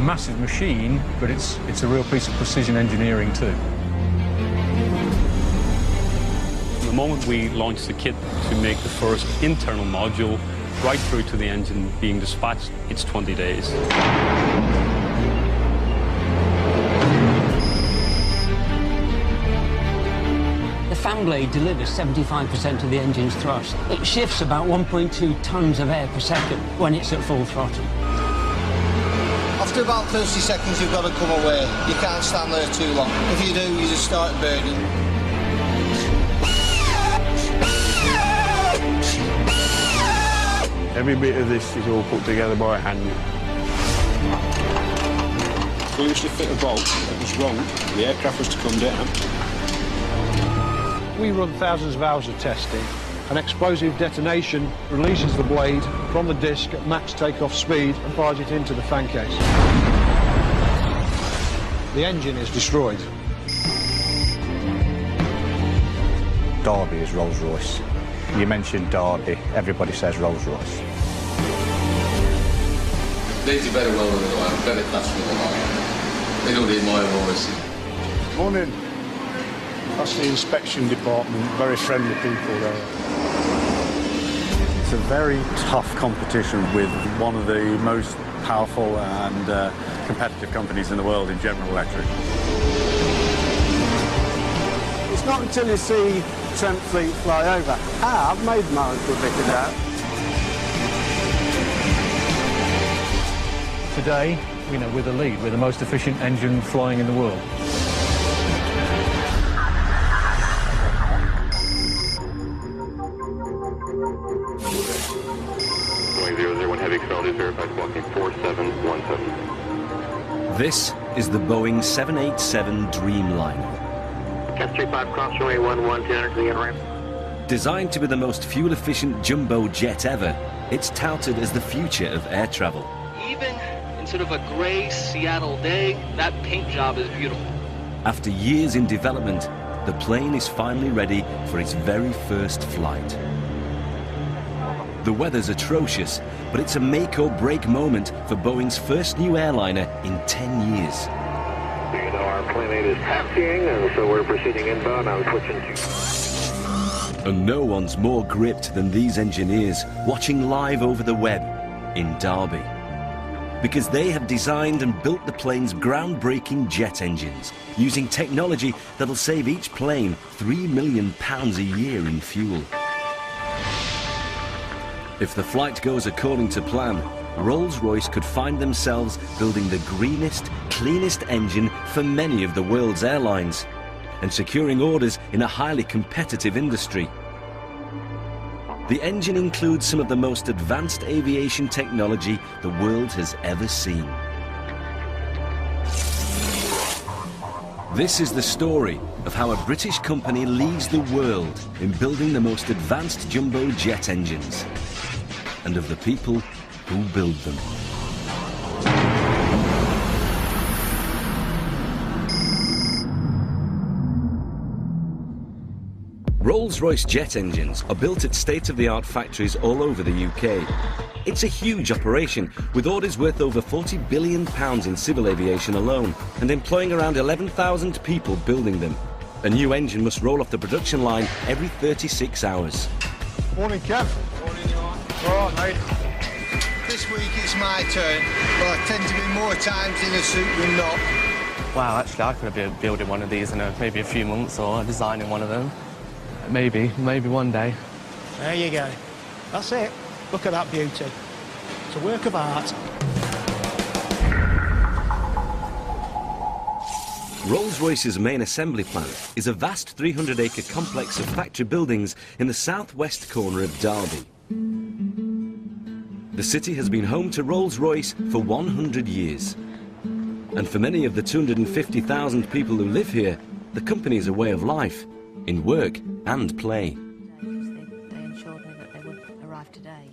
massive machine, but it's a real piece of precision engineering too. From the moment we launched the kit to make the first internal module, right through to the engine being dispatched, it's 20 days. The fan blade delivers 75% of the engine's thrust. It shifts about 1.2 tons of air per second when it's at full throttle. After about 30 seconds, you've got to come away. You can't stand there too long. If you do, you just start burning. Every bit of this is all put together by hand. We used to fit a bolt that was wrong. The aircraft was to come down. We run thousands of hours of testing. An explosive detonation releases the blade from the disc at max takeoff speed and fires it into the fan case. The engine is destroyed. Derby is Rolls-Royce. You mentioned Derby, everybody says Rolls-Royce. They do very well with the line, very fast with the line. They don't need more Rolls. Morning. That's the inspection department, very friendly people there. It's a very tough competition with one of the most powerful and competitive companies in the world in General Electric. It's not until you see Trent Fleet fly over. I've made my own bit of that. Today, we're the lead. We're the most efficient engine flying in the world. This is the Boeing 787 Dreamliner. Cap 35, cross runway 11, 200 to the ramp. Designed to be the most fuel-efficient jumbo jet ever, it's touted as the future of air travel. Even in sort of a grey Seattle day, that paint job is beautiful. After years in development, the plane is finally ready for its very first flight. The weather's atrocious, but it's a make-or-break moment for Boeing's first new airliner in 10 years. You know, our plane 8 is taxiing, and so we're proceeding inbound. I'm switching to... And no one's more gripped than these engineers watching live over the web in Derby. Because they have designed and built the plane's groundbreaking jet engines, using technology that'll save each plane £3 million a year in fuel. If the flight goes according to plan, Rolls-Royce could find themselves building the greenest, cleanest engine for many of the world's airlines, and securing orders in a highly competitive industry. The engine includes some of the most advanced aviation technology the world has ever seen. This is the story of how a British company leads the world in building the most advanced jumbo jet engines, and of the people who build them. Rolls-Royce jet engines are built at state-of-the-art factories all over the UK. It's a huge operation, with orders worth over £40 billion in civil aviation alone, and employing around 11,000 people building them. A new engine must roll off the production line every 36 hours. Morning, Kev. Morning, you all. All right, mate. This week it's my turn, but I tend to be more times in a suit than not. Wow, actually I could be building one of these in maybe a few months, or designing one of them. Maybe one day. There you go. That's it. Look at that beauty. It's a work of art. Rolls-Royce's main assembly plant is a vast 300-acre complex of factory buildings in the southwest corner of Derby. The city has been home to Rolls-Royce for 100 years. And for many of the 250,000 people who live here, the company is a way of life, in work and play. They ensured me that they would arrive today.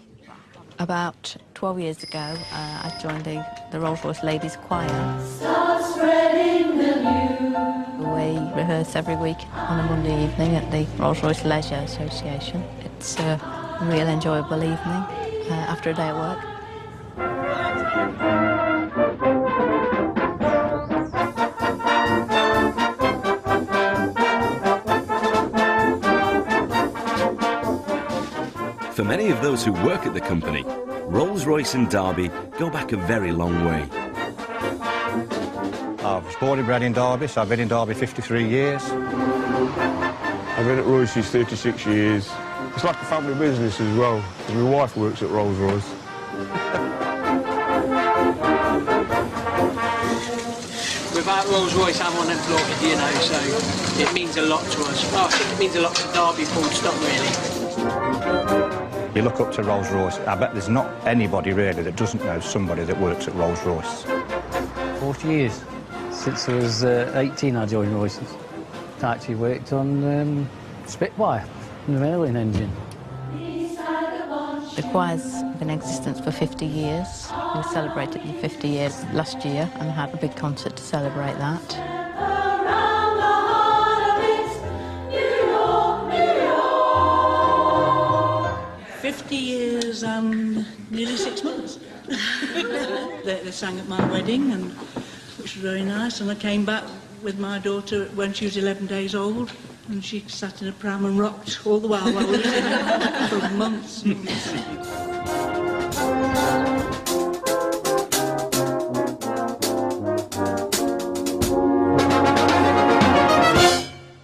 About 12 years ago, I joined the Rolls-Royce Ladies Choir. Start spreading the news. We rehearse every week on a Monday evening at the Rolls-Royce Leisure Association. It's a real enjoyable evening after a day at work. For many of those who work at the company, Rolls-Royce and Derby go back a very long way. I was born and bred in Derby, so I've been in Derby 53 years. I've been at Royce's 36 years. It's like a family business as well, because my wife works at Rolls-Royce. Without Rolls-Royce, I'm unemployed, you know, so it means a lot to us. Well, I think it means a lot to Derby, full stop, really. You look up to Rolls-Royce, I bet there's not anybody really that doesn't know somebody that works at Rolls-Royce. 40 years. Since I was 18, I joined Royce's. I actually worked on Spitfire, the Merlin engine. The choir's been in existence for 50 years. We celebrated the 50 years last year and had a big concert to celebrate that. 50 years and nearly 6 months. They sang at my wedding, and which was very nice, and I came back with my daughter when she was 11 days old, and she sat in a pram and rocked all the while we were singing for months.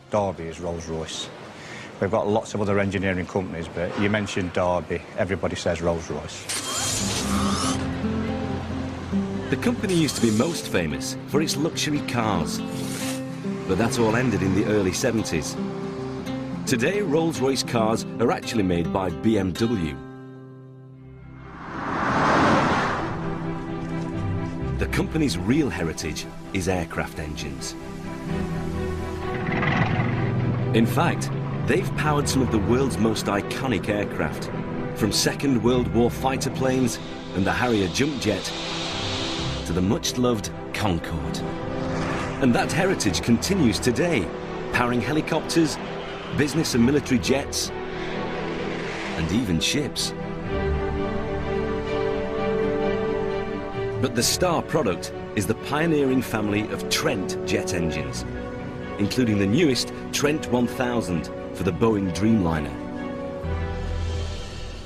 Derby is Rolls-Royce. We've got lots of other engineering companies, but you mentioned Derby, everybody says Rolls-Royce. The company used to be most famous for its luxury cars, but that all ended in the early 70s. Today, Rolls-Royce cars are actually made by BMW. The company's real heritage is aircraft engines. In fact, they've powered some of the world's most iconic aircraft, from Second World War fighter planes and the Harrier jump jet to the much-loved Concorde. And that heritage continues today, powering helicopters, business and military jets, and even ships. But the star product is the pioneering family of Trent jet engines, including the newest Trent 1000 for the Boeing Dreamliner.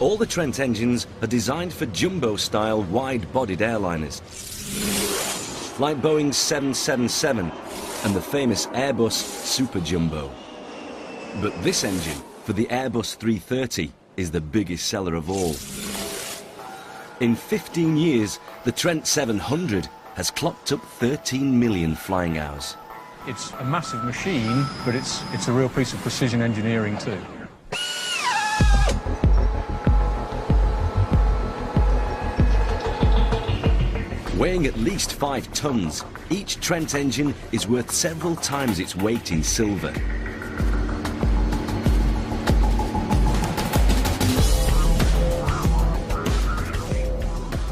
All the Trent engines are designed for jumbo-style wide-bodied airliners, like Boeing's 777 and the famous Airbus Super Jumbo. But this engine, for the Airbus 330, is the biggest seller of all. In 15 years, the Trent 700 has clocked up 13 million flying hours. It's a massive machine, but it's a real piece of precision engineering too. Weighing at least 5 tons, each Trent engine is worth several times its weight in silver.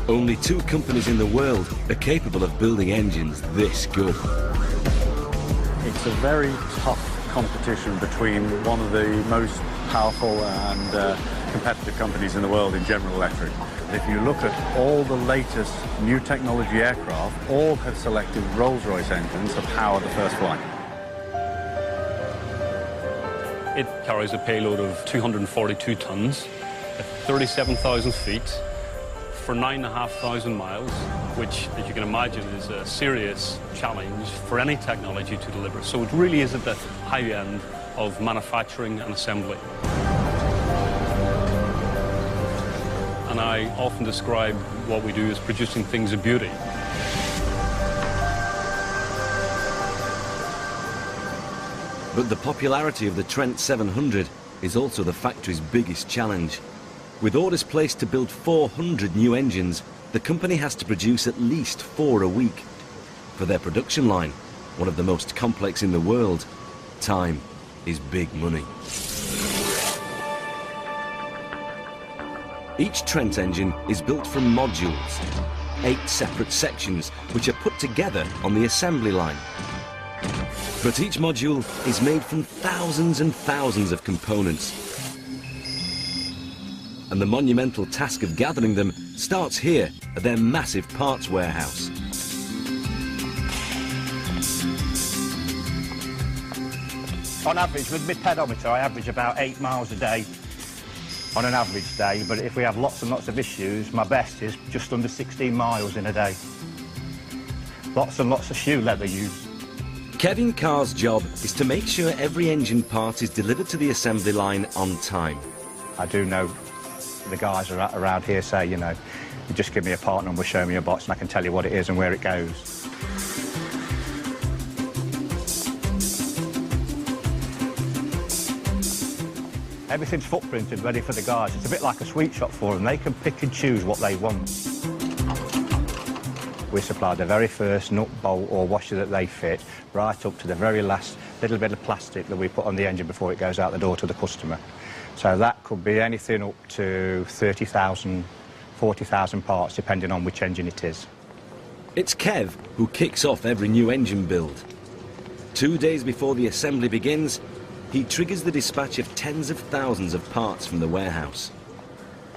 Only 2 companies in the world are capable of building engines this good. It's a very tough competition between one of the most powerful and competitive companies in the world in General Electric. If you look at all the latest new technology aircraft, all have selected Rolls-Royce engines to power the first flight. It carries a payload of 242 tons at 37,000 feet for 9,500 miles, which, as you can imagine, is a serious challenge for any technology to deliver. So it really is at the high end of manufacturing and assembly. And I often describe what we do as producing things of beauty. But the popularity of the Trent 700 is also the factory's biggest challenge. With orders placed to build 400 new engines, the company has to produce at least 4 a week. For their production line, one of the most complex in the world, time is big money. Each Trent engine is built from modules, 8 separate sections which are put together on the assembly line. But each module is made from thousands and thousands of components. And the monumental task of gathering them starts here at their massive parts warehouse. On average, with my pedometer, I average about 8 miles a day. on an average day, but if we have lots and lots of issues, my best is just under 16 miles in a day. Lots and lots of shoe leather use. Kevin Carr's job is to make sure every engine part is delivered to the assembly line on time. I do know the guys around here say, you know, you just give me a part number, show me a box, and I can tell you what it is and where it goes. Everything's footprinted, ready for the guys. It's a bit like a sweet shop for them. They can pick and choose what they want. We supply the very first nut, bolt or washer that they fit, right up to the very last little bit of plastic that we put on the engine before it goes out the door to the customer. So that could be anything up to 30,000, 40,000 parts, depending on which engine it is. It's Kev who kicks off every new engine build. 2 days before the assembly begins, he triggers the dispatch of tens of thousands of parts from the warehouse.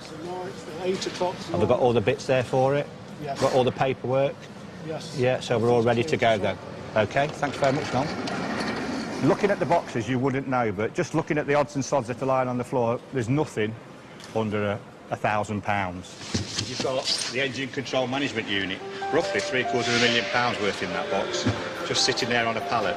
So now it's 8 o'clock. Have we got all the bits there for it? Yes. Got all the paperwork? Yes. Yeah, so we're all ready to go then. OK, thanks very much, Noel. Looking at the boxes, you wouldn't know, but just looking at the odds and sods that are lying on the floor, there's nothing under £1,000. You've got the engine control management unit, roughly £750,000 worth in that box, just sitting there on a pallet.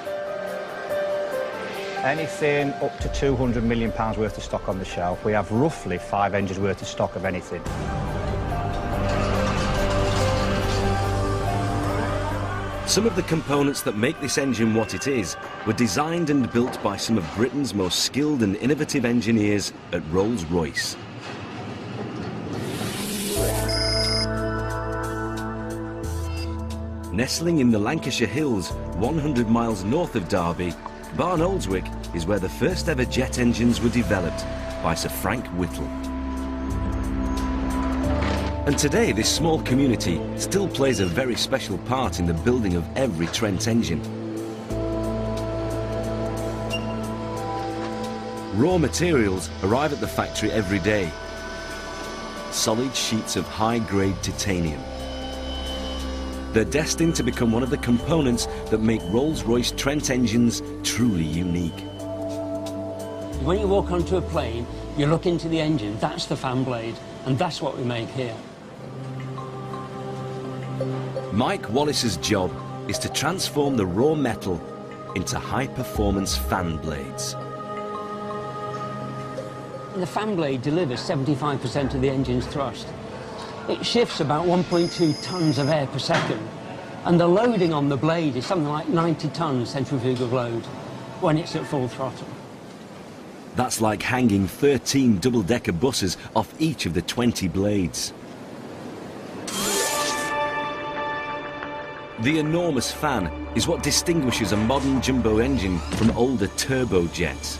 Anything up to £200 million worth of stock on the shelf. We have roughly 5 engines worth of stock of anything. Some of the components that make this engine what it is were designed and built by some of Britain's most skilled and innovative engineers at Rolls-Royce. Nestling in the Lancashire Hills, 100 miles north of Derby, Barn Oldswick is where the first ever jet engines were developed by Sir Frank Whittle. And today this small community still plays a very special part in the building of every Trent engine. Raw materials arrive at the factory every day. Solid sheets of high-grade titanium. They're destined to become one of the components that make Rolls-Royce Trent engines truly unique. When you walk onto a plane, you look into the engine, that's the fan blade, and that's what we make here. Mike Wallace's job is to transform the raw metal into high-performance fan blades. The fan blade delivers 75% of the engine's thrust. It shifts about 1.2 tons of air per second, and the loading on the blade is something like 90 tons centrifugal load when it's at full throttle. That's like hanging 13 double-decker buses off each of the 20 blades. The enormous fan is what distinguishes a modern jumbo engine from older turbojets.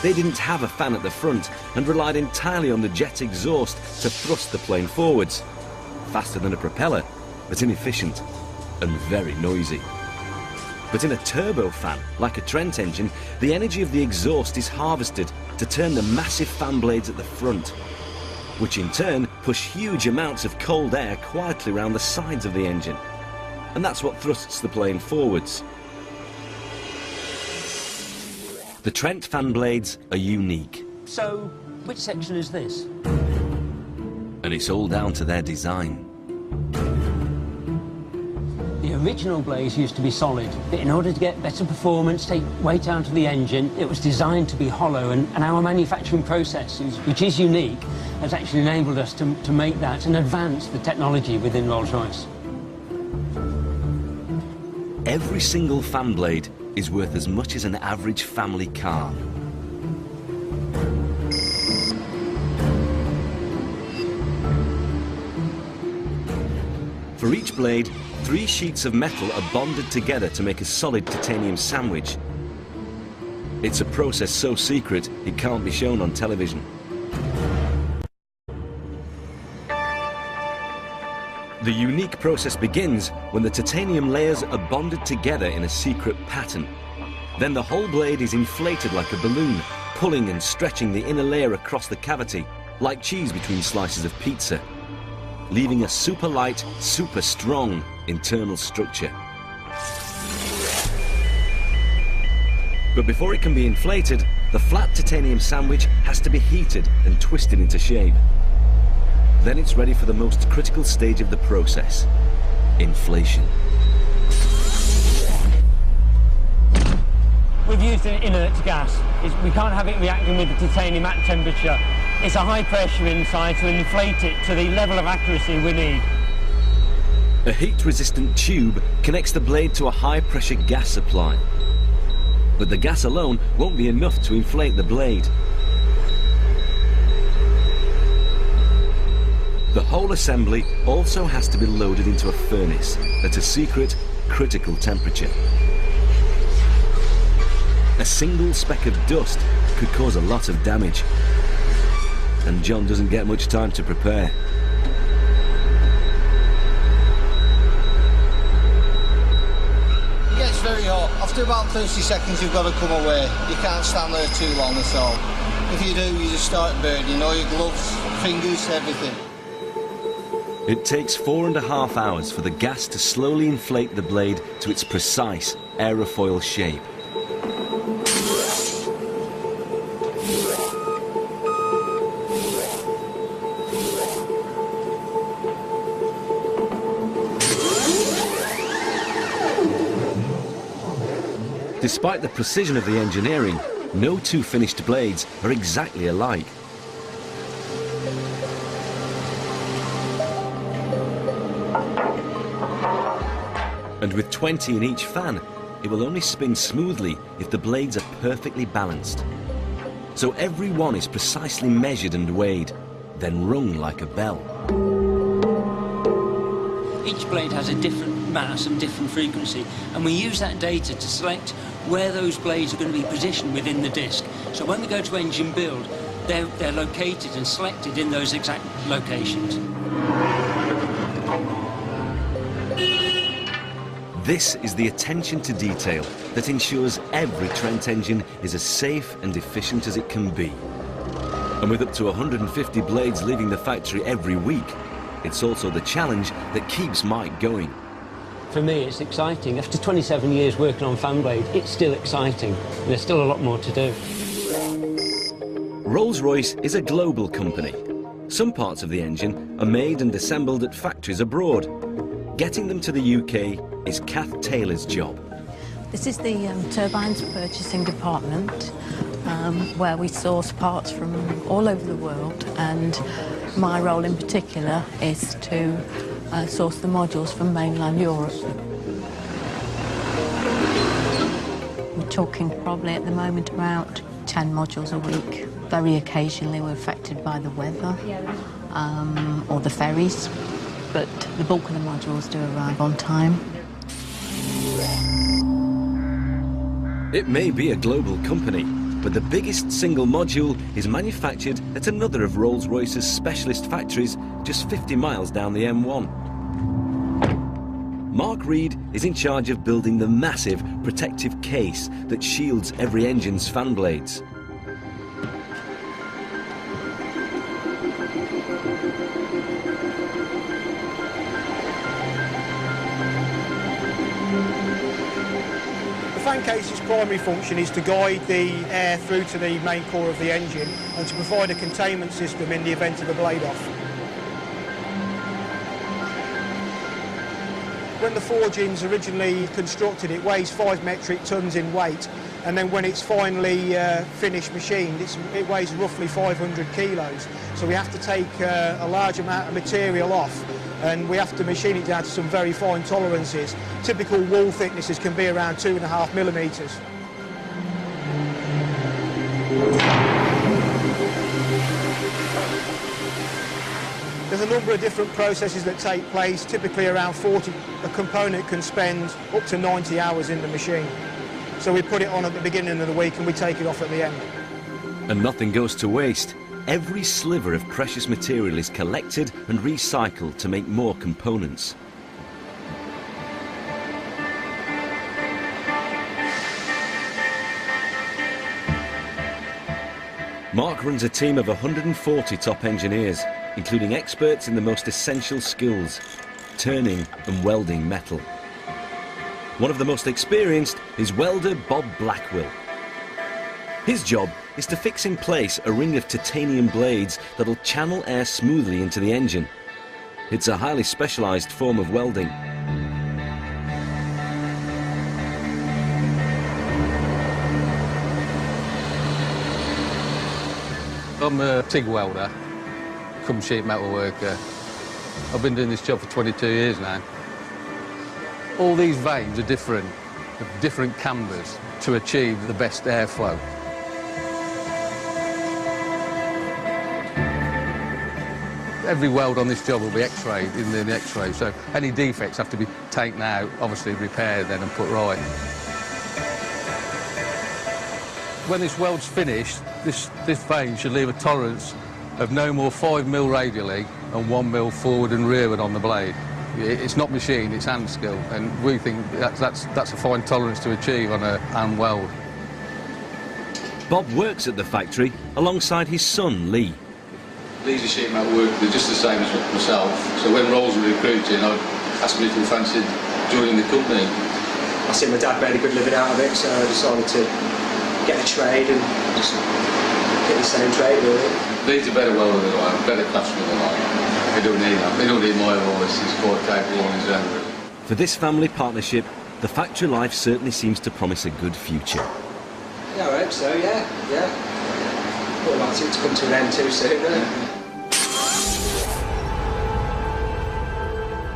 They didn't have a fan at the front and relied entirely on the jet exhaust to thrust the plane forwards. Faster than a propeller, but inefficient and very noisy. But in a turbofan, like a Trent engine, the energy of the exhaust is harvested to turn the massive fan blades at the front, which in turn push huge amounts of cold air quietly around the sides of the engine. And that's what thrusts the plane forwards. The Trent fan blades are unique. So, which section is this? And it's all down to their design. The original blades used to be solid, but in order to get better performance, take weight out of the engine, it was designed to be hollow, and our manufacturing process, which is unique, has actually enabled us to make that and advance the technology within Rolls-Royce. Every single fan blade is worth as much as an average family car. For each blade, 3 sheets of metal are bonded together to make a solid titanium sandwich. It's a process so secret it can't be shown on television. The unique process begins when the titanium layers are bonded together in a secret pattern. Then the whole blade is inflated like a balloon, pulling and stretching the inner layer across the cavity, like cheese between slices of pizza, leaving a super light, super strong internal structure. But before it can be inflated, the flat titanium sandwich has to be heated and twisted into shape. Then it's ready for the most critical stage of the process, inflation. We've used an inert gas. We can't have it reacting with the titanium at temperature. It's a high pressure inside to inflate it to the level of accuracy we need. A heat-resistant tube connects the blade to a high-pressure gas supply. But the gas alone won't be enough to inflate the blade. The whole assembly also has to be loaded into a furnace at a secret, critical temperature. A single speck of dust could cause a lot of damage. And John doesn't get much time to prepare. It gets very hot. After about 30 seconds you've got to come away. You can't stand there too long at all. If you do, you just start burning. All your gloves, fingers, everything. It takes 4.5 hours for the gas to slowly inflate the blade to its precise aerofoil shape. Despite the precision of the engineering, no two finished blades are exactly alike. And with 20 in each fan, it will only spin smoothly if the blades are perfectly balanced. So every one is precisely measured and weighed, then rung like a bell. Each blade has a different mass and different frequency, and we use that data to select where those blades are going to be positioned within the disc. So when we go to engine build, they're located and selected in those exact locations. This is the attention to detail that ensures every Trent engine is as safe and efficient as it can be. And with up to 150 blades leaving the factory every week, it's also the challenge that keeps Mike going. For me, it's exciting. After 27 years working on fan blade, it's still exciting. There's still a lot more to do. Rolls-Royce is a global company. Some parts of the engine are made and assembled at factories abroad. Getting them to the UK is Kath Taylor's job. This is the turbines purchasing department, where we source parts from all over the world, and my role in particular is to source the modules from mainland Europe. We're talking probably at the moment about 10 modules a week. Very occasionally we're affected by the weather or the ferries, but the bulk of the modules do arrive on time. It may be a global company, but the biggest single module is manufactured at another of Rolls-Royce's specialist factories just 50 miles down the M1. Mark Reed is in charge of building the massive protective case that shields every engine's fan blades. The fan case's primary function is to guide the air through to the main core of the engine and to provide a containment system in the event of a blade off. When the forging's originally constructed, it weighs 5 metric tons in weight, and then when it's finally finished machined, it weighs roughly 500 kilos. So we have to take a large amount of material off, and we have to machine it down to some very fine tolerances. Typical wall thicknesses can be around 2.5 millimetres. There's a number of different processes that take place, typically around 40. A component can spend up to 90 hours in the machine. So we put it on at the beginning of the week and we take it off at the end. And nothing goes to waste. Every sliver of precious material is collected and recycled to make more components. Mark runs a team of 140 top engineers, including experts in the most essential skills, turning and welding metal. One of the most experienced is welder Bob Blackwell. His job is to fix in place a ring of titanium blades that'll channel air smoothly into the engine. It's a highly specialised form of welding. I'm a TIG welder, come sheet metal worker. I've been doing this job for 22 years now. All these vanes are different cambers to achieve the best airflow. Every weld on this job will be x-rayed in the x-ray, so any defects have to be taken out, obviously repaired then and put right. When this weld's finished, this vane should leave a tolerance of no more 5 mil radially and 1 mil forward and rearward on the blade. It's not machine, it's hand skill, and we think that's a fine tolerance to achieve on a hand weld. Bob works at the factory alongside his son, Lee. Lee's a sheet metal worker, they're just the same as myself. So when Rolls were recruiting, I asked me if he fancied joining the company. I see my dad made a good living out of it, so I decided to get a trade and just get the same trade, really. Lee's a better welder than I am, better craftsman than I am. He don't need that. He don't need my voice, he's quite capable on his own, really. For this family partnership, the factory life certainly seems to promise a good future. Yeah, I hope so, yeah. I wouldn't like it to come to an end too soon,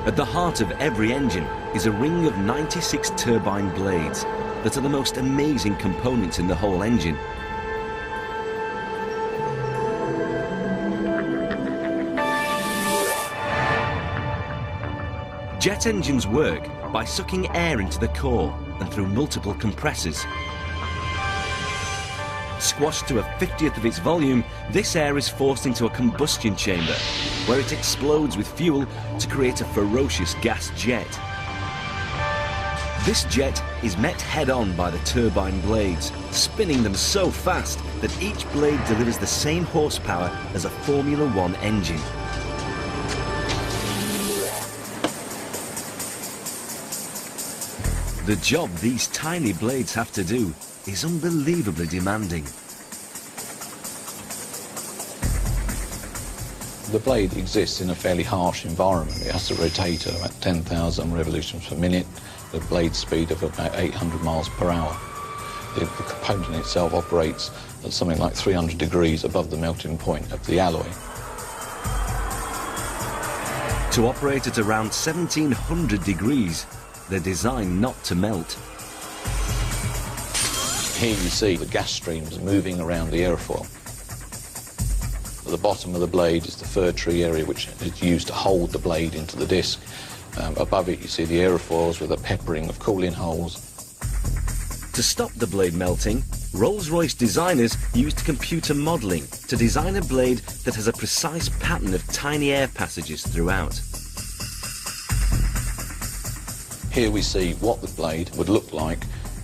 At the heart of every engine is a ring of 96 turbine blades that are the most amazing components in the whole engine. Jet engines work by sucking air into the core and through multiple compressors. Squashed to a 50th of its volume, this air is forced into a combustion chamber, where it explodes with fuel to create a ferocious gas jet. This jet is met head-on by the turbine blades, spinning them so fast that each blade delivers the same horsepower as a Formula One engine. The job these tiny blades have to do is unbelievably demanding. The blade exists in a fairly harsh environment. It has to rotate at about 10,000 revolutions per minute, with a blade speed of about 800 miles per hour. The component itself operates at something like 300 degrees above the melting point of the alloy. To operate at around 1700 degrees, they're designed not to melt. Here you see the gas streams moving around the airfoil. At the bottom of the blade is the fir tree area, which is used to hold the blade into the disc. Above it you see the aerofoils with a peppering of cooling holes. To stop the blade melting, Rolls-Royce designers used computer modelling to design a blade that has a precise pattern of tiny air passages throughout. Here we see what the blade would look like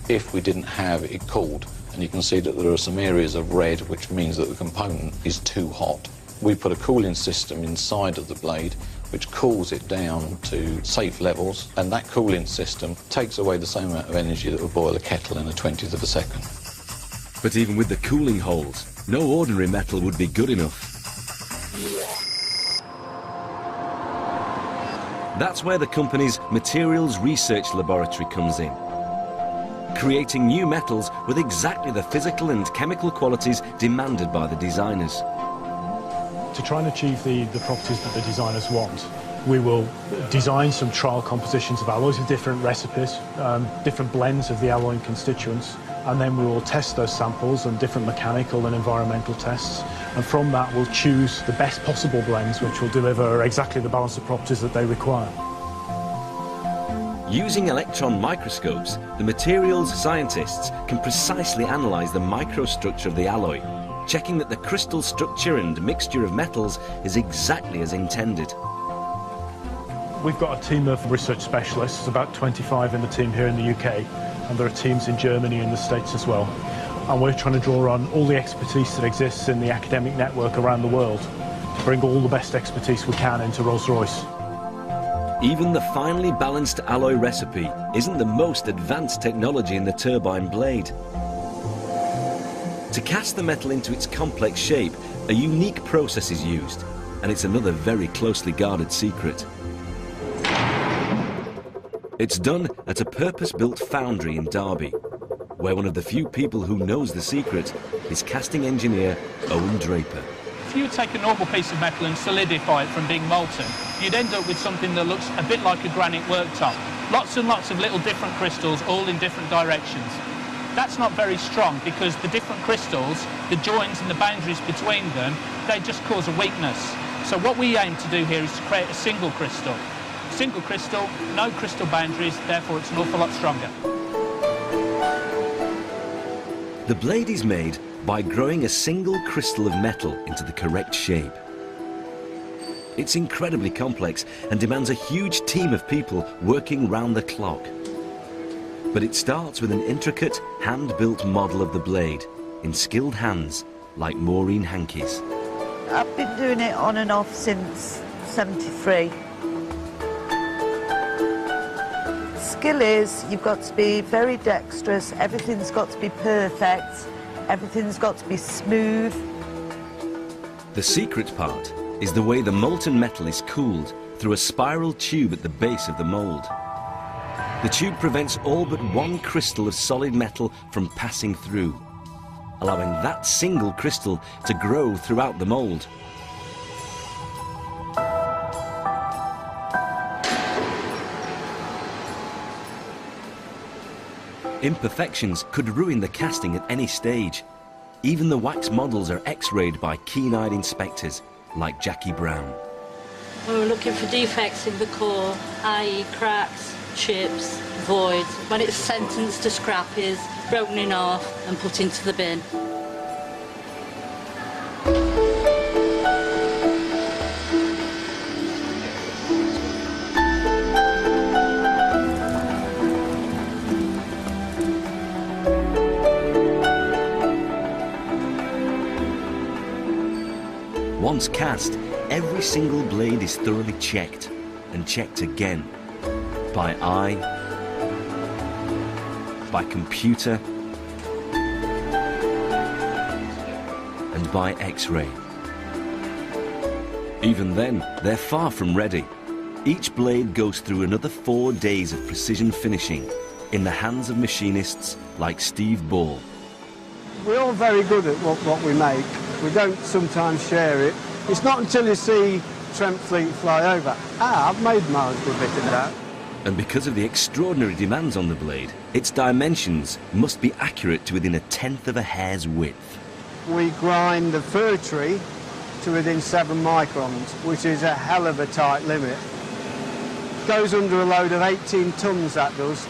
if we didn't have it cooled. And you can see that there are some areas of red, which means that the component is too hot. We put a cooling system inside of the blade, which cools it down to safe levels, and that cooling system takes away the same amount of energy that would boil a kettle in a 20th of a second. But even with the cooling holes, no ordinary metal would be good enough. That's where the company's Materials Research Laboratory comes in, creating new metals with exactly the physical and chemical qualities demanded by the designers. To try and achieve the properties that the designers want, we will design some trial compositions of alloys with different recipes, different blends of the alloy constituents, and then we will test those samples and different mechanical and environmental tests, and from that we'll choose the best possible blends which will deliver exactly the balance of properties that they require. Using electron microscopes, the materials scientists can precisely analyse the microstructure of the alloy, checking that the crystal structure and mixture of metals is exactly as intended. We've got a team of research specialists, about 25 in the team here in the UK, and there are teams in Germany and the States as well. And we're trying to draw on all the expertise that exists in the academic network around the world to bring all the best expertise we can into Rolls-Royce. Even the finely balanced alloy recipe isn't the most advanced technology in the turbine blade. To cast the metal into its complex shape, a unique process is used, and it's another very closely guarded secret. It's done at a purpose-built foundry in Derby, where one of the few people who knows the secret is casting engineer Owen Draper. If you take a normal piece of metal and solidify it from being molten, you'd end up with something that looks a bit like a granite worktop. Lots and lots of little different crystals, all in different directions. That's not very strong because the different crystals, the joins and the boundaries between them, they just cause a weakness. So what we aim to do here is to create a single crystal. Single crystal, no crystal boundaries, therefore it's an awful lot stronger. The blade is made by growing a single crystal of metal into the correct shape. It's incredibly complex and demands a huge team of people working round the clock. But it starts with an intricate, hand-built model of the blade in skilled hands like Maureen Hankey's. I've been doing it on and off since '73. Skill is you've got to be very dexterous, everything's got to be perfect, everything's got to be smooth. The secret part is the way the molten metal is cooled through a spiral tube at the base of the mould. The tube prevents all but one crystal of solid metal from passing through, allowing that single crystal to grow throughout the mould. Imperfections could ruin the casting at any stage. Even the wax models are X-rayed by keen-eyed inspectors like Jackie Brown. We're looking for defects in the core, i.e. cracks, chips, voids. When it's sentenced to scrap is broken in half and put into the bin. Once cast, every single blade is thoroughly checked, and checked again. By eye, by computer, and by X-ray. Even then, they're far from ready. Each blade goes through another 4 days of precision finishing in the hands of machinists like Steve Ball. We're all very good at what we make. We don't sometimes share it. It's not until you see Trent Fleet fly over. I've made miles good bit of that. And because of the extraordinary demands on the blade, its dimensions must be accurate to within 1/10 of a hair's width. We grind the fir tree to within 7 microns, which is a hell of a tight limit. Goes under a load of 18 tons, that does.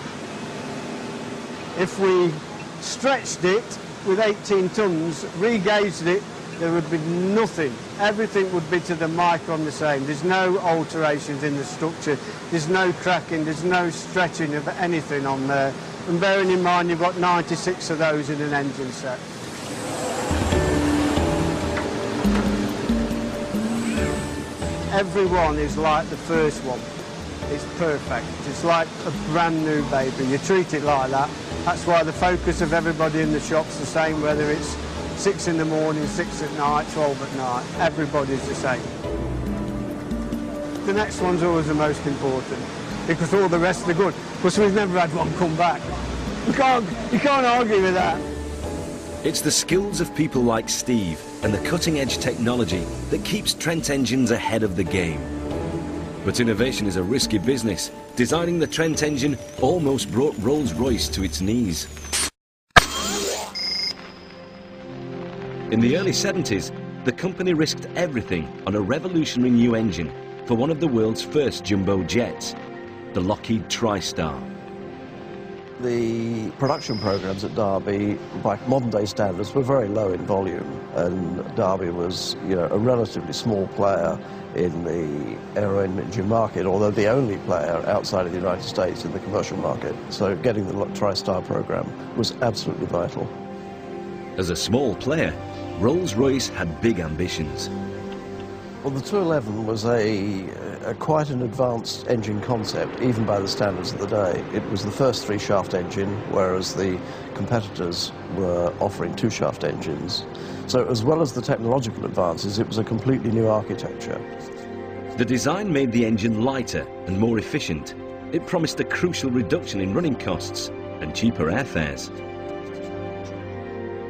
If we stretched it with 18 tons, re-gauged it, there would be nothing. Everything would be to the micron the same. There's no alterations in the structure. There's no cracking. There's no stretching of anything on there. And bearing in mind, you've got 96 of those in an engine set. Every one is like the first one. It's perfect. It's like a brand new baby. You treat it like that. That's why the focus of everybody in the shop's the same, whether it's 6 in the morning, 6 at night, 12 at night. Everybody's the same. The next one's always the most important because all the rest are good. Because we've never had one come back. You can't argue with that. It's the skills of people like Steve and the cutting-edge technology that keeps Trent engines ahead of the game. But innovation is a risky business. Designing the Trent engine almost brought Rolls-Royce to its knees. In the early 70s, the company risked everything on a revolutionary new engine for one of the world's first jumbo jets, the Lockheed TriStar. The production programs at Derby, by modern-day standards, were very low in volume, and Derby was, a relatively small player in the aero engine market, although the only player outside of the United States in the commercial market. So getting the TriStar program was absolutely vital. As a small player, Rolls-Royce had big ambitions. Well, the 211 was quite an advanced engine concept, even by the standards of the day. It was the first 3-shaft engine, whereas the competitors were offering 2-shaft engines. So as well as the technological advances, it was a completely new architecture. The design made the engine lighter and more efficient. It promised a crucial reduction in running costs and cheaper airfares.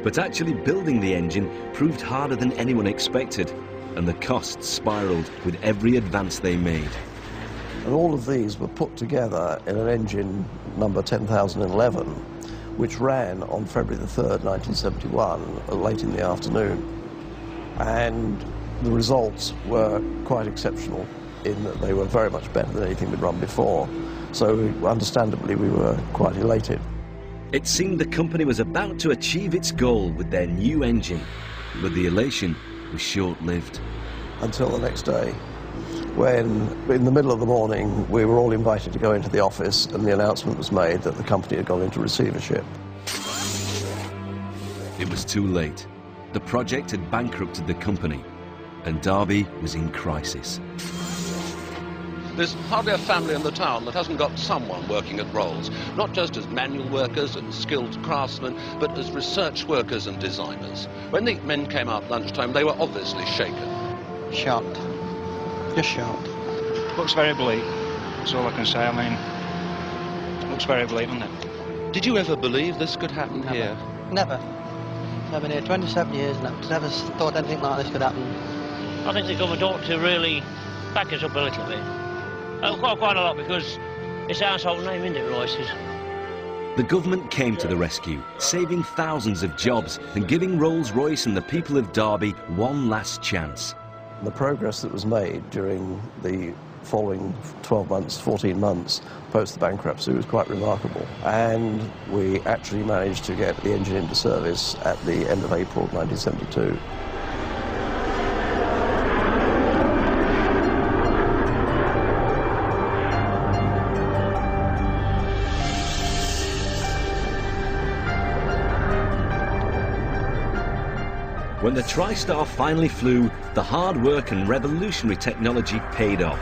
But actually building the engine proved harder than anyone expected, and the costs spiralled with every advance they made. And all of these were put together in an engine number 10,011, which ran on February the 3rd, 1971, late in the afternoon. And the results were quite exceptional in that they were very much better than anything we'd run before. So understandably, we were quite elated. It seemed the company was about to achieve its goal with their new engine, but the elation was short-lived. Until the next day, when in the middle of the morning we were all invited to go into the office and the announcement was made that the company had gone into receivership. It was too late. The project had bankrupted the company, and Derby was in crisis. There's hardly a family in the town that hasn't got someone working at Rolls, not just as manual workers and skilled craftsmen, but as research workers and designers. When the men came out at lunchtime, they were obviously shaken. Shocked. Just shocked. Looks very bleak, that's all I can say. I mean, looks very bleak, doesn't it? Did you ever believe this could happen here? Never. I've been here 27 years and I've never thought anything like this could happen. I think the government ought to really back us up a little bit. Quite a lot, because it's a household name, isn't it, Royce's? The government came to the rescue, saving thousands of jobs and giving Rolls-Royce and the people of Derby one last chance. The progress that was made during the following 12 months, 14 months post the bankruptcy was quite remarkable. And we actually managed to get the engine into service at the end of April 1972. When the TriStar finally flew, the hard work and revolutionary technology paid off.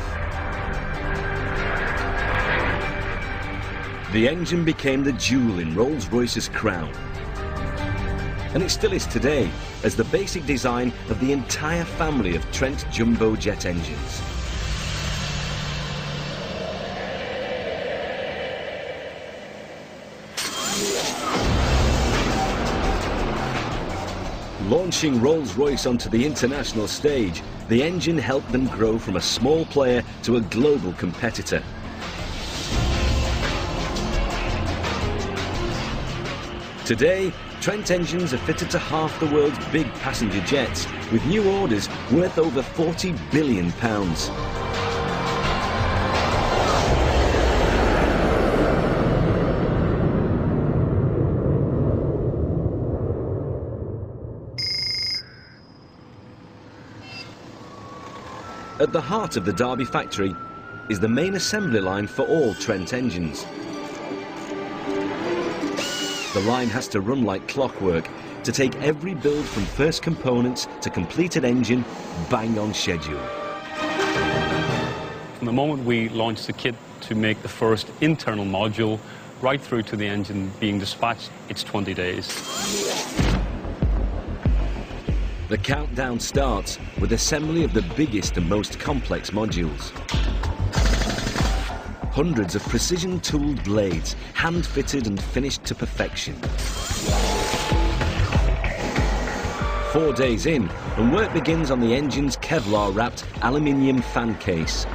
The engine became the jewel in Rolls-Royce's crown. And it still is today, as the basic design of the entire family of Trent jumbo jet engines. Launching Rolls-Royce onto the international stage, the engine helped them grow from a small player to a global competitor. Today, Trent engines are fitted to half the world's big passenger jets, with new orders worth over £40 billion. At the heart of the Derby factory is the main assembly line for all Trent engines. The line has to run like clockwork to take every build from first components to completed engine bang on schedule. From the moment we launched the kit to make the first internal module, right through to the engine being dispatched, it's 20 days. The countdown starts with assembly of the biggest and most complex modules. Hundreds of precision-tooled blades, hand-fitted and finished to perfection. 4 days in, and work begins on the engine's Kevlar-wrapped aluminium fan case.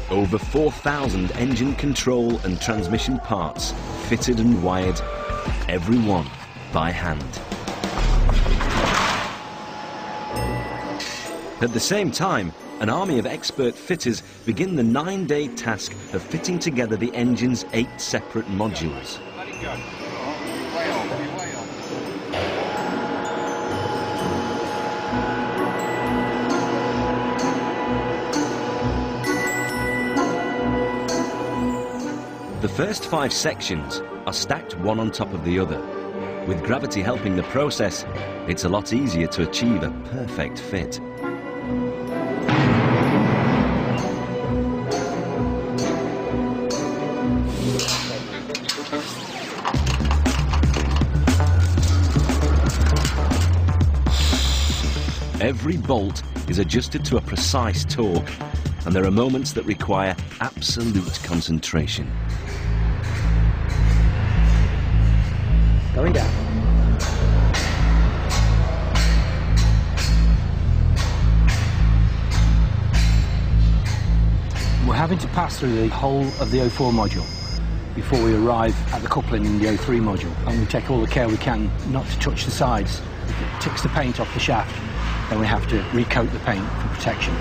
Over 4,000 engine control and transmission parts, fitted and wired, every one by hand. At the same time, an army of expert fitters begin the 9-day task of fitting together the engine's 8 separate modules. The first 5 sections are stacked one on top of the other. With gravity helping the process, it's a lot easier to achieve a perfect fit. Every bolt is adjusted to a precise torque, and there are moments that require absolute concentration. Going down. We're having to pass through the whole of the O4 module before we arrive at the coupling in the O3 module, and we take all the care we can not to touch the sides. If it ticks the paint off the shaft, then we have to recoat the paint for protection.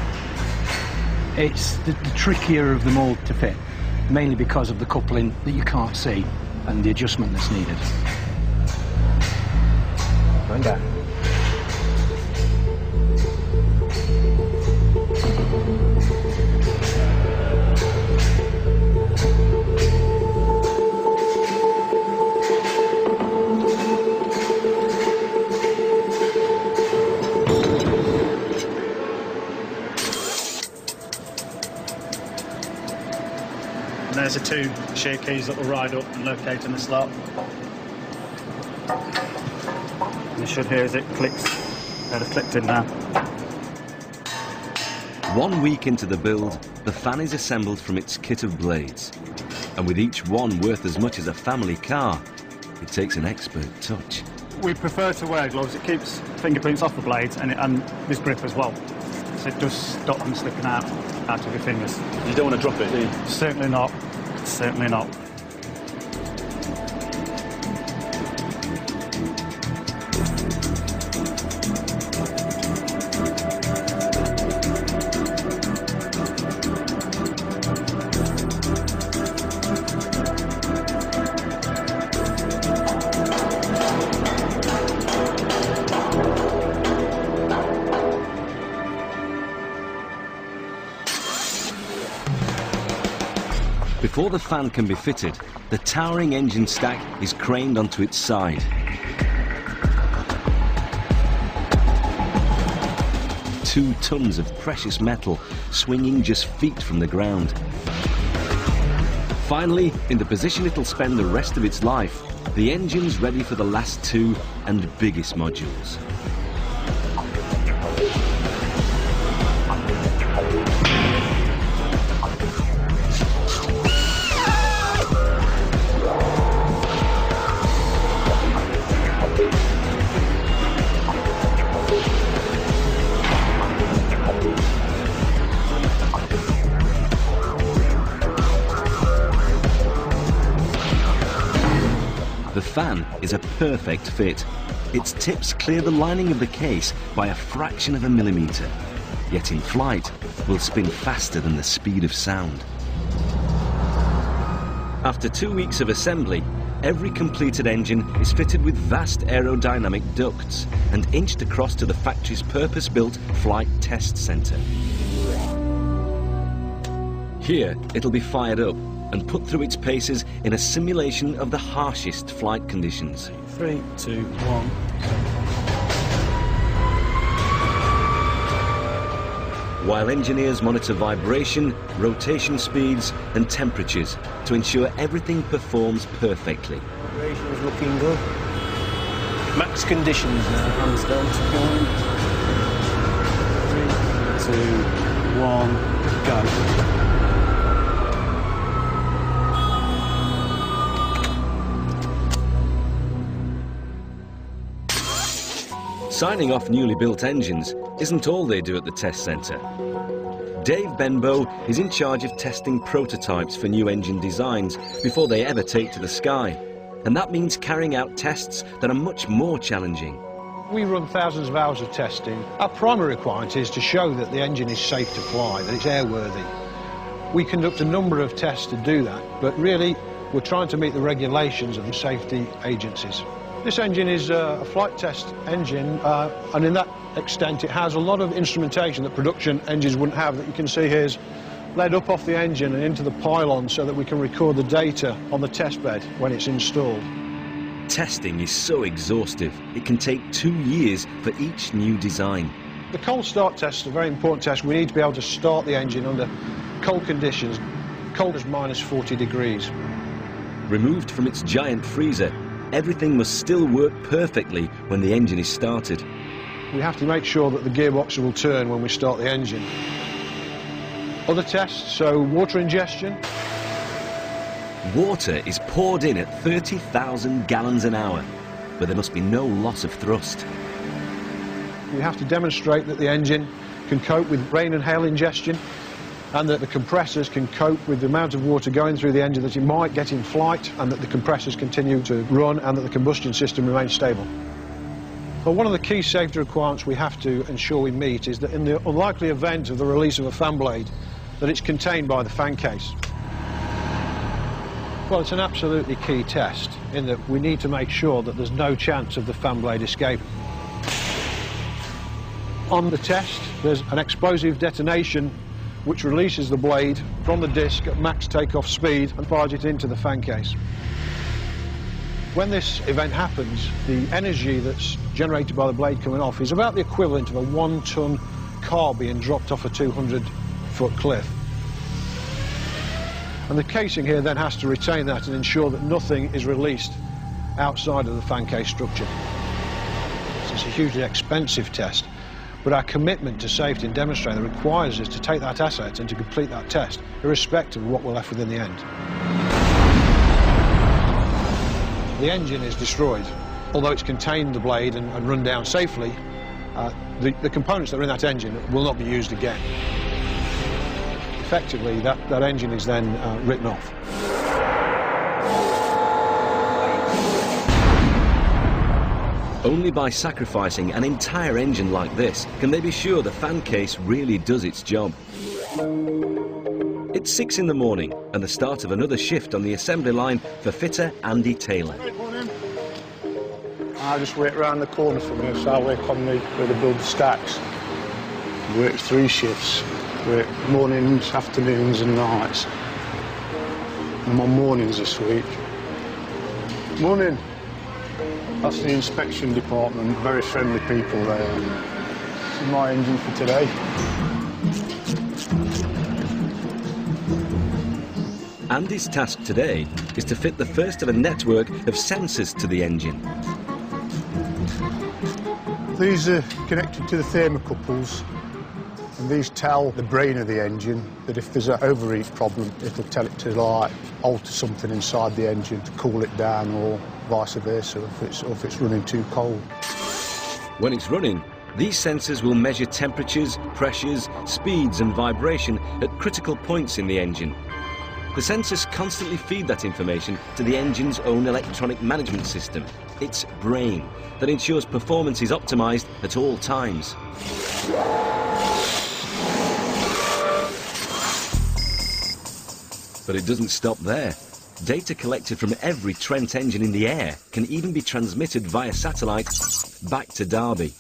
It's the trickier of them all to fit, mainly because of the coupling that you can't see and the adjustment that's needed. Going down. And there's the two shear keys that will ride up and locate in the slot. You should hear as it clicks. They've clicked in now. 1 week into the build, the fan is assembled from its kit of blades. And with each one worth as much as a family car, it takes an expert touch. We prefer to wear gloves. It keeps fingerprints off the blades and this grip as well. So it does stop them slipping out of your fingers. You don't want to drop it, do you? Certainly not. Certainly not. Before the fan can be fitted, the towering engine stack is craned onto its side. Two tons of precious metal swinging just feet from the ground. Finally, in the position it'll spend the rest of its life, the engine's ready for the last two and biggest modules. The fan is a perfect fit. Its tips clear the lining of the case by a fraction of a millimetre, yet in flight will spin faster than the speed of sound. After 2 weeks of assembly, every completed engine is fitted with vast aerodynamic ducts and inched across to the factory's purpose-built flight test centre. Here, it'll be fired up and put through its paces in a simulation of the harshest flight conditions. 3, 2, 1. While engineers monitor vibration, rotation speeds and temperatures to ensure everything performs perfectly. Vibration is looking good. Max conditions now, hands down to 1. 3, 2, 1, go. Signing off newly built engines isn't all they do at the test centre. Dave Benbow is in charge of testing prototypes for new engine designs before they ever take to the sky. And that means carrying out tests that are much more challenging. We run thousands of hours of testing. Our primary requirement is to show that the engine is safe to fly, that it's airworthy. We conduct a number of tests to do that, but really we're trying to meet the regulations of the safety agencies. This engine is a flight test engine, and in that extent it has a lot of instrumentation that production engines wouldn't have, that you can see here is led up off the engine and into the pylon so that we can record the data on the test bed when it's installed. Testing is so exhaustive, it can take 2 years for each new design. The cold start test is a very important test. We need to be able to start the engine under cold conditions, cold as minus 40 degrees. Removed from its giant freezer, everything must still work perfectly when the engine is started. we have to make sure that the gearbox will turn when we start the engine. Other tests, so water ingestion. Water is poured in at 30,000 gallons an hour, but there must be no loss of thrust. We have to demonstrate that the engine can cope with rain and hail ingestion, and that the compressors can cope with the amount of water going through the engine that it might get in flight, and that the compressors continue to run and that the combustion system remains stable. But one of the key safety requirements we have to ensure we meet is that in the unlikely event of the release of a fan blade, that it's contained by the fan case. Well, it's an absolutely key test in that we need to make sure that there's no chance of the fan blade escaping. On the test, there's an explosive detonation which releases the blade from the disc at max takeoff speed and fires it into the fan case. When this event happens, the energy that's generated by the blade coming off is about the equivalent of a 1-ton car being dropped off a 200-foot cliff. And the casing here then has to retain that and ensure that nothing is released outside of the fan case structure. So it's a hugely expensive test, but our commitment to safety and demonstrating requires us to take that asset and to complete that test, irrespective of what we're left with in the end. The engine is destroyed. Although it's contained the blade and run down safely, the components that are in that engine will not be used again. Effectively, that engine is then written off. Only by sacrificing an entire engine like this can they be sure the fan case really does its job. It's 6 in the morning and the start of another shift on the assembly line for fitter Andy Taylor. I just wait round the corner from here, so I work on where they build the stacks. Work 3 shifts. Work mornings, afternoons and nights. I'm on mornings this week. Morning. That's the inspection department, very friendly people there. This is my engine for today. Andy's task today is to fit the first of a network of sensors to the engine. These are connected to the thermocouples. And these tell the brain of the engine that if there's an overheat problem, it'll tell it to like alter something inside the engine to cool it down, or vice versa if it's running too cold. When it's running, these sensors will measure temperatures, pressures, speeds and vibration at critical points in the engine. The sensors constantly feed that information to the engine's own electronic management system, its brain, that ensures performance is optimized at all times. But it doesn't stop there. Data collected from every Trent engine in the air can even be transmitted via satellite back to Derby.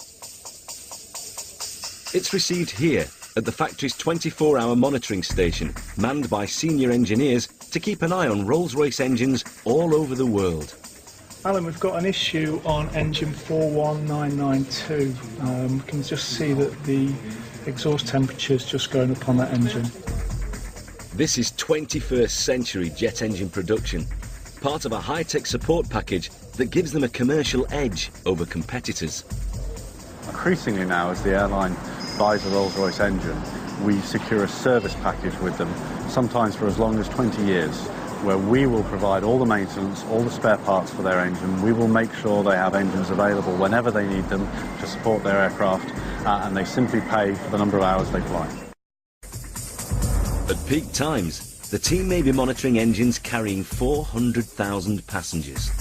It's received here at the factory's 24-hour monitoring station, manned by senior engineers to keep an eye on Rolls-Royce engines all over the world. Alan, we've got an issue on engine 41992. We can just see that the exhaust temperature's just going up on that engine. This is 21st century jet engine production, part of a high-tech support package that gives them a commercial edge over competitors. Increasingly now, as the airline buys a Rolls-Royce engine, we secure a service package with them, sometimes for as long as 20 years, where we will provide all the maintenance, all the spare parts for their engine. We will make sure they have engines available whenever they need them to support their aircraft, and they simply pay for the number of hours they fly. At peak times, the team may be monitoring engines carrying 400,000 passengers.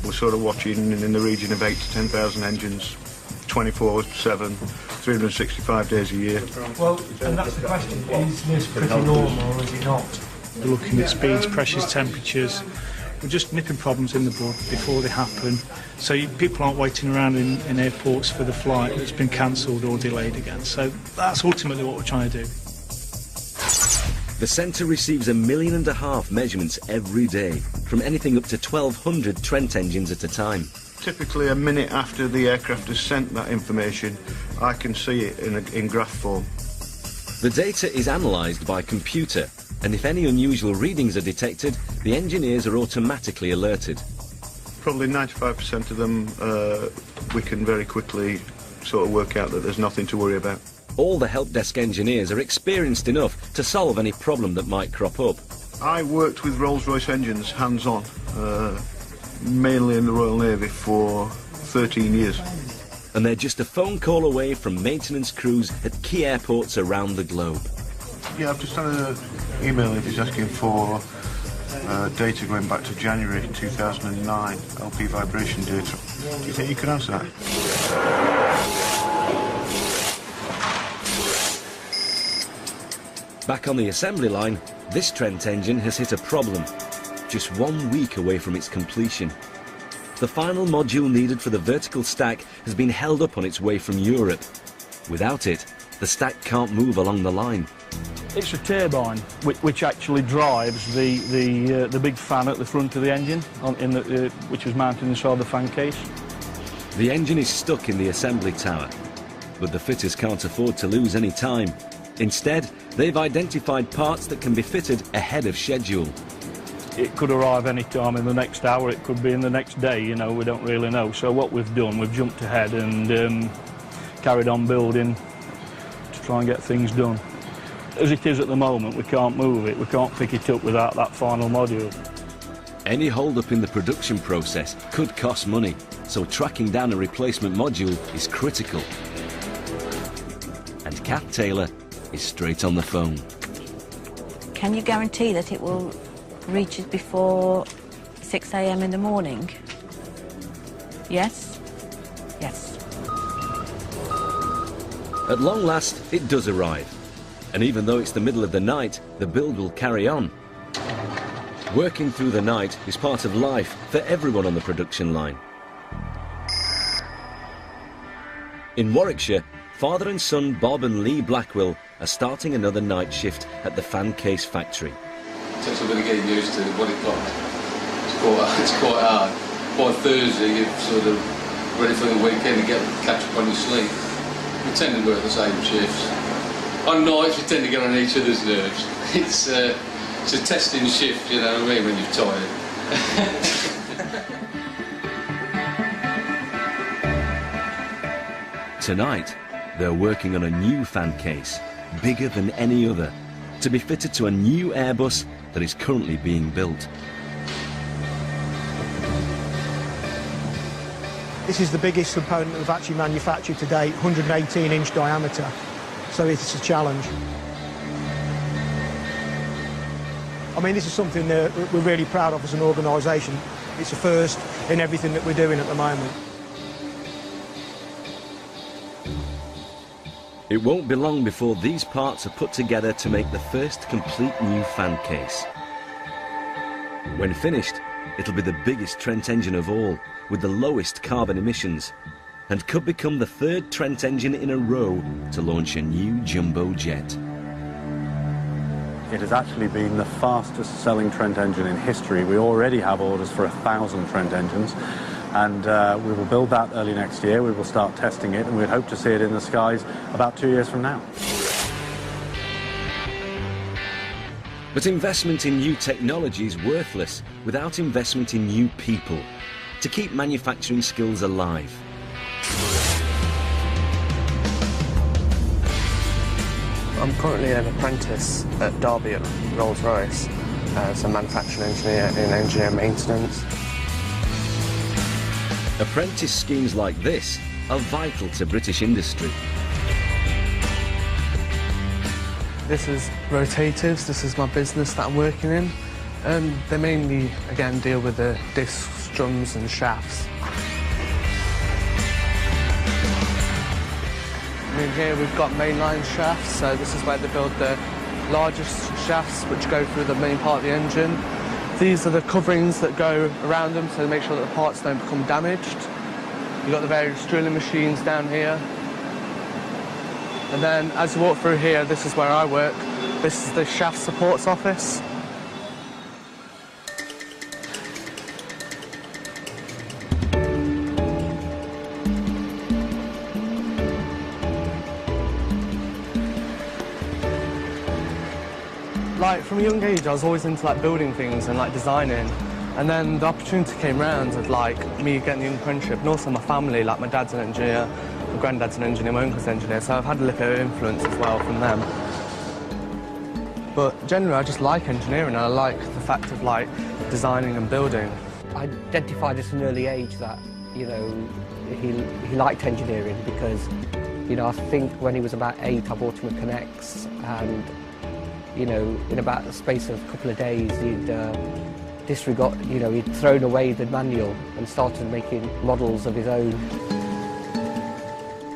We're sort of watching in the region of 8,000 to 10,000 engines, 24/7, 365 days a year. Well, and that's the question, is this pretty normal or is it not? We're looking at speeds, pressures, temperatures. We're just nipping problems in the bud before they happen, so people aren't waiting around in airports for the flight that's been cancelled or delayed again. So that's ultimately what we're trying to do. The centre receives 1.5 million measurements every day, from anything up to 1,200 Trent engines at a time. Typically a minute after the aircraft has sent that information, I can see it in graph form. The data is analysed by computer, and if any unusual readings are detected, the engineers are automatically alerted. Probably 95% of them we can very quickly sort of work out that there's nothing to worry about. All the help desk engineers are experienced enough to solve any problem that might crop up. I worked with Rolls-Royce engines hands-on, mainly in the Royal Navy for 13 years. And they're just a phone call away from maintenance crews at key airports around the globe. Yeah, I've just had an email if he's asking for data going back to January 2009, LP vibration data. Do you think you could answer that? Back on the assembly line, this Trent engine has hit a problem, just 1 week away from its completion. The final module needed for the vertical stack has been held up on its way from Europe. Without it, the stack can't move along the line. It's a turbine which actually drives the big fan at the front of the engine, which is mounted inside the fan case. The engine is stuck in the assembly tower, but the fitters can't afford to lose any time. Instead, they've identified parts that can be fitted ahead of schedule. It could arrive any time in the next hour, it could be in the next day, you know, we don't really know. So what we've done, we've jumped ahead and carried on building to try and get things done. As it is at the moment, we can't move it, we can't pick it up without that final module. Any hold-up in the production process could cost money, so tracking down a replacement module is critical. And Kath Taylor is straight on the phone. Can you guarantee that it will reach us before 6 a.m. in the morning? Yes? Yes. At long last, it does arrive. And even though it's the middle of the night, the build will carry on. Working through the night is part of life for everyone on the production line. In Warwickshire, father and son Bob and Lee Blackwell are starting another night shift at the fan case factory. It takes a bit of getting used to what it's like. It's quite hard. By Thursday, you're sort of ready for the weekend to catch up on your sleep. We tend to work the same shifts. On nights, we tend to get on each other's nerves. It's a testing shift, you know what I mean, when you're tired. Tonight, they're working on a new fan case, bigger than any other, to be fitted to a new Airbus that is currently being built. This is the biggest component that we've actually manufactured to date, 118-inch diameter, so it's a challenge. I mean, this is something that we're really proud of as an organisation. It's a first in everything that we're doing at the moment. It won't be long before these parts are put together to make the first complete new fan case. When finished, it'll be the biggest Trent engine of all, with the lowest carbon emissions, and could become the third Trent engine in a row to launch a new jumbo jet. It has actually been the fastest selling Trent engine in history. We already have orders for 1,000 Trent engines, and we will build that early next year. We will start testing it, and we hope to see it in the skies about 2 years from now. But investment in new technology is worthless without investment in new people, to keep manufacturing skills alive. I'm currently an apprentice at Derby at Rolls-Royce as a manufacturing engineer in engineer maintenance. Apprentice schemes like this are vital to British industry. This is rotatives, this is my business that I'm working in. They mainly, again, deal with the discs, drums and shafts. In here we've got mainline shafts, so this is where they build the largest shafts which go through the main part of the engine. These are the coverings that go around them, so to make sure that the parts don't become damaged. You've got the various drilling machines down here. And then as you walk through here, this is where I work. This is the shaft supports office. Like, from a young age, I was always into like building things and like designing. And then the opportunity came round of like me getting the young apprenticeship, and also my family, like my dad's an engineer, my granddad's an engineer, my uncle's an engineer, so I've had a little bit of influence as well from them. But generally I just like engineering, and I like the fact of like designing and building. I identified at an early age that, you know, he liked engineering because, you know, I think when he was about 8 I bought him a Connects, and, you know, in about the space of a couple of days he'd disregard, you know, he'd thrown away the manual and started making models of his own.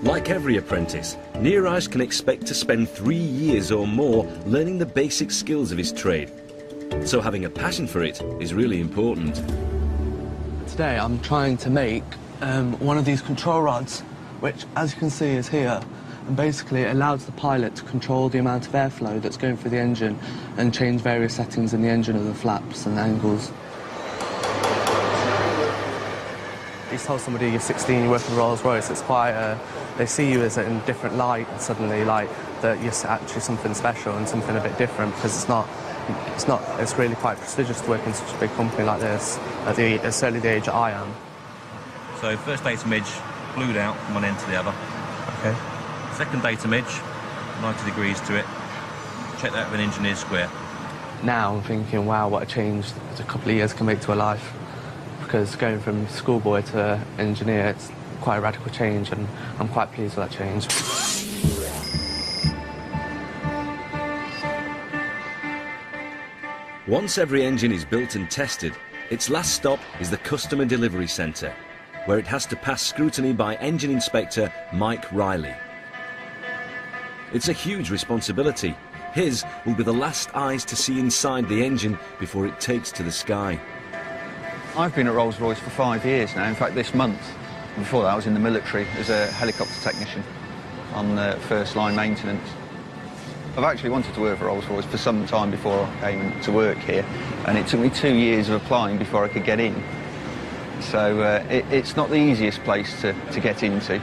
Like every apprentice, Neareyes can expect to spend 3 years or more learning the basic skills of his trade. So having a passion for it is really important. Today I'm trying to make one of these control rods, which, as you can see, is here, and basically it allows the pilot to control the amount of airflow that's going through the engine and change various settings in the engine of the flaps and angles. You tell somebody you're 16, you work in Rolls-Royce, it's quite, they see you as in a different light suddenly, like that you're actually something special and something a bit different, because it's really quite prestigious to work in such a big company like this, at certainly the age that I am. So first data midge, glued out from one end to the other. Okay. Second data midge, 90 degrees to it. Check that with an engineer's square. Now I'm thinking, wow, what a change a couple of years can make to a life. Because going from schoolboy to engineer, it's quite a radical change, and I'm quite pleased with that change. Once every engine is built and tested, its last stop is the customer delivery centre, where it has to pass scrutiny by engine inspector Mike Riley. It's a huge responsibility. His will be the last eyes to see inside the engine before it takes to the sky. I've been at Rolls-Royce for 5 years now. In fact, this month. Before that, I was in the military as a helicopter technician on first-line maintenance. I've actually wanted to work for Rolls-Royce for some time before I came to work here, and it took me 2 years of applying before I could get in. So it's not the easiest place to get into.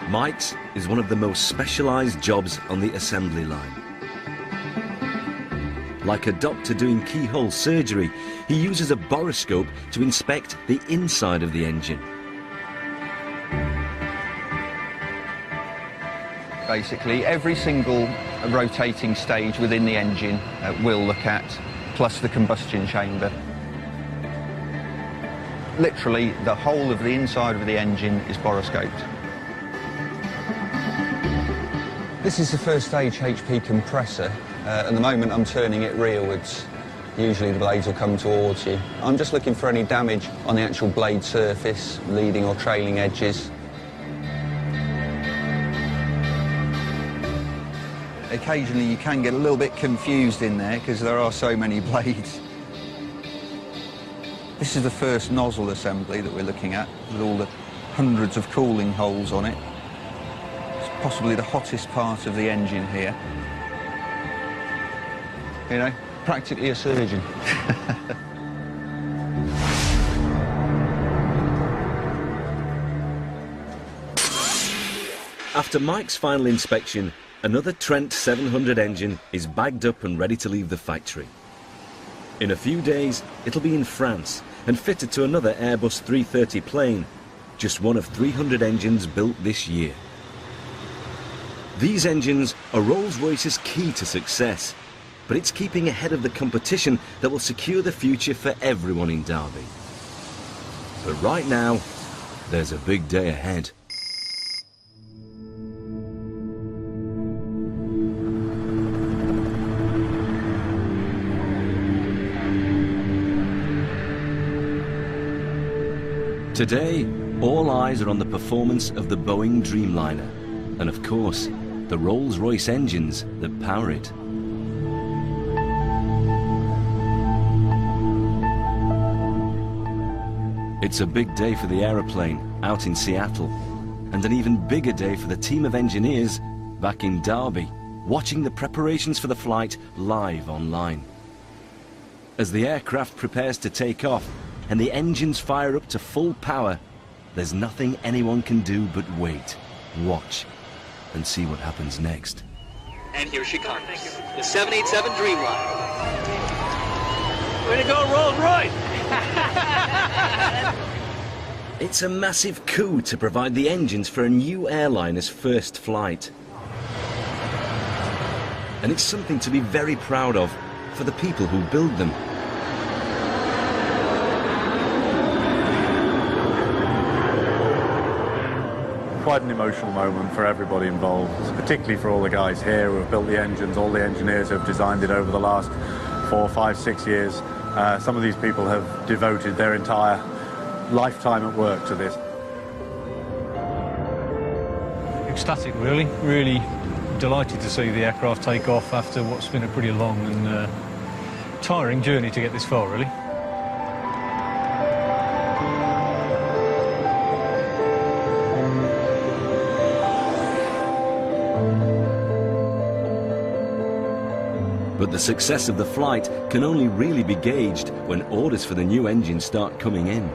Mike's is one of the most specialised jobs on the assembly line. Like a doctor doing keyhole surgery, he uses a borescope to inspect the inside of the engine. Basically, every single rotating stage within the engine we'll look at, plus the combustion chamber. Literally, the whole of the inside of the engine is borescoped. This is the first stage HP compressor. At the moment I'm turning it rearwards. Usually the blades will come towards you. I'm just looking for any damage on the actual blade surface, leading or trailing edges. Occasionally you can get a little bit confused in there because there are so many blades. This is the first nozzle assembly that we're looking at, with all the hundreds of cooling holes on it. It's possibly the hottest part of the engine here. You know, practically a surgeon. After Mike's final inspection, another Trent 700 engine is bagged up and ready to leave the factory. In a few days, it'll be in France and fitted to another Airbus 330 plane, just one of 300 engines built this year. These engines are Rolls-Royce's key to success, but it's keeping ahead of the competition that will secure the future for everyone in Derby. But right now, there's a big day ahead. Today, all eyes are on the performance of the Boeing Dreamliner, and of course, the Rolls-Royce engines that power it. It's a big day for the aeroplane out in Seattle, and an even bigger day for the team of engineers back in Derby, watching the preparations for the flight live online. As the aircraft prepares to take off and the engines fire up to full power, there's nothing anyone can do but wait, watch, and see what happens next. And here she comes, the 787 Dreamliner. Way to go, Rolls-Royce! It's a massive coup to provide the engines for a new airliner's first flight. And it's something to be very proud of for the people who build them. Quite an emotional moment for everybody involved, particularly for all the guys here who have built the engines, all the engineers who have designed it over the last 4, 5, 6 years. Some of these people have devoted their entire lifetime at work to this. Ecstatic, really. Really delighted to see the aircraft take off after what's been a pretty long and tiring journey to get this far, really. But the success of the flight can only really be gauged when orders for the new engine start coming in.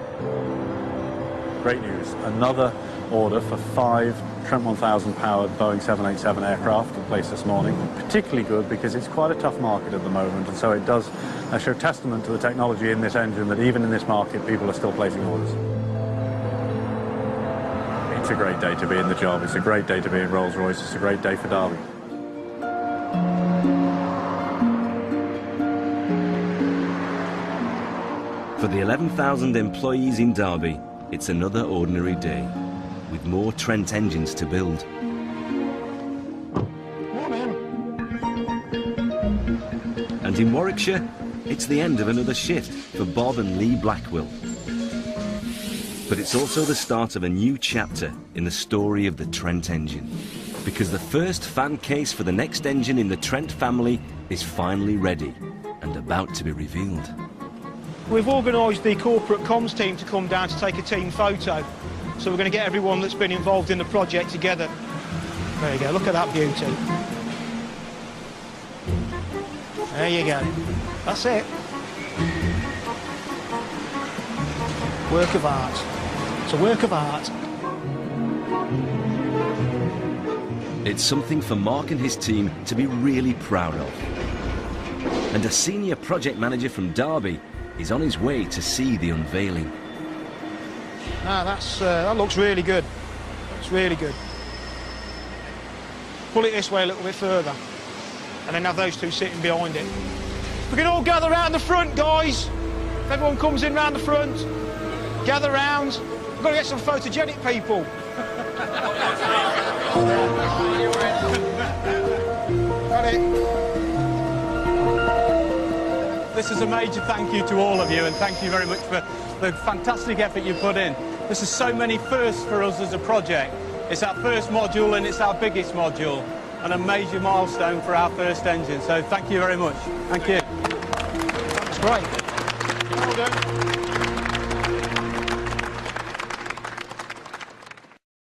Great news, another order for 5 Trent 1000 powered Boeing 787 aircraft were placed this morning. Particularly good because it's quite a tough market at the moment, and so it does show testament to the technology in this engine that even in this market people are still placing orders. It's a great day to be in the job, it's a great day to be in Rolls-Royce, it's a great day for Derby. For the 11,000 employees in Derby, it's another ordinary day, with more Trent engines to build. And in Warwickshire, it's the end of another shift for Bob and Lee Blackwell. But it's also the start of a new chapter in the story of the Trent engine, because the first fan case for the next engine in the Trent family is finally ready and about to be revealed. We've organised the corporate comms team to come down to take a team photo. So we're going to get everyone that's been involved in the project together. There you go, look at that beauty. There you go. That's it. Work of art. It's a work of art. It's something for Mark and his team to be really proud of. And a senior project manager from Derby is on his way to see the unveiling. That looks really good. It's really good. Pull it this way a little bit further, and then have those two sitting behind it. We can all gather round the front, guys. If everyone comes in round the front, gather round. We've got to get some photogenic people. Got it. This is a major thank you to all of you, and thank you very much for the fantastic effort you put in. This is so many firsts for us as a project. It's our first module and it's our biggest module, and a major milestone for our first engine. So thank you very much. Thank you. That's great. Well done.